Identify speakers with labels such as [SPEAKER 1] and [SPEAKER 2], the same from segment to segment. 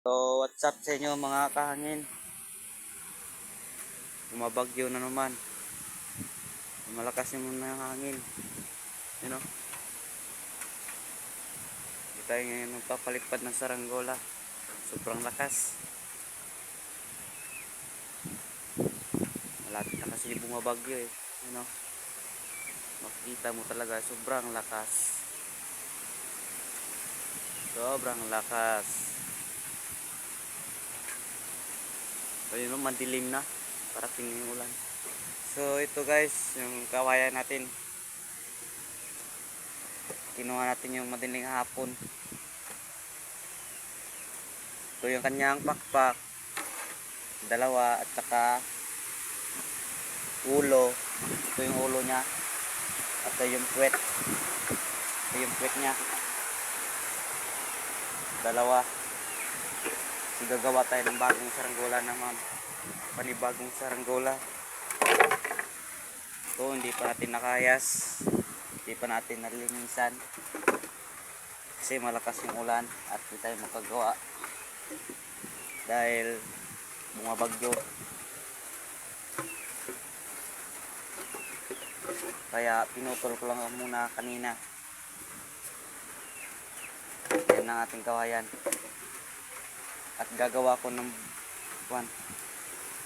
[SPEAKER 1] So, what's up sa inyo mga kahangin? Bumabagyo na naman. Malakas yung hangin. You know? Hindi tayo ngayon magpapalipad ng saranggola. Sobrang lakas. Malapit na kasi bumabagyo eh. You know? Makikita mo talaga sobrang lakas. Sobrang lakas. So yun, madilim na. Parating yung ulan. So ito guys, yung kawayan natin. Kinuha natin yung madiling hapon. Ito yung kanyang pakpak. Dalawa at saka ulo. Ito yung ulo niya. At ito yung puwet. Ito yung puwet niya. Dalawa. So gagawa tayo ng bagong saranggola naman. Panibagong saranggola. Ito hindi pa natin nakayas. Hindi pa natin nalinisan. Kasi malakas yung ulan at hindi tayo makagawa. Dahil bumabagyo. Kaya pinutol ko lang muna kanina. Yan ang ating kawayan. At gagawa ko ng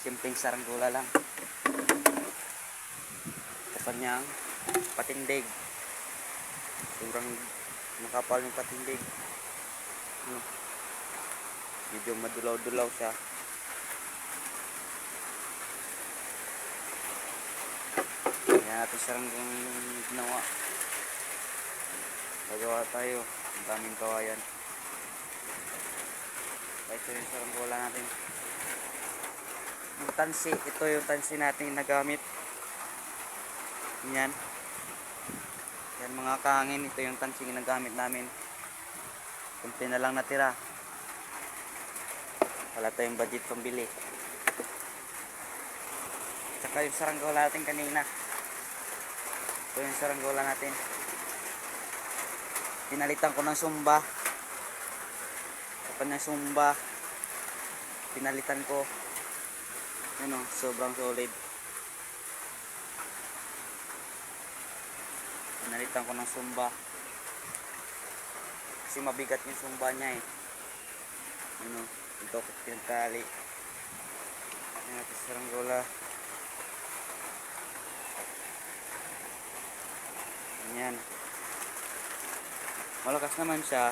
[SPEAKER 1] simpleng saranggola lang. Sa kanyang patindig. Sobrang makapal yung patindig. Medyo madulaw-dulaw siya. Yan natin saranggola ginawa. Gagawa tayo. Ang daming kawayan. Ito yung saranggola natin. Yung tansi, ito yung tansi natin nagamit. Yan. Yan mga kahangin, ito yung tansi nagamit namin. Kunti na lang natira. Wala tayong budget pambili. Tsaka yung saranggola natin kanina. Ito yung saranggola natin. Pinalitan ko ng sumba. Kapag na sumba, pinalitan ko. Ano, sobrang solid. Pinalitan ko ng sumba. Kasi mabigat yung sumba niya eh. Ano, ito ko pinagkali. Ayan natin saranggola. Ayan. Malakas naman siya.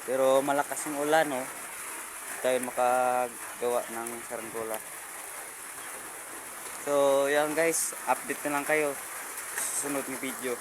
[SPEAKER 1] Pero malakas yung ulan, no? Tayo makagawa ng saranggola. So, yan guys, update na lang kayo sa susunod ng video.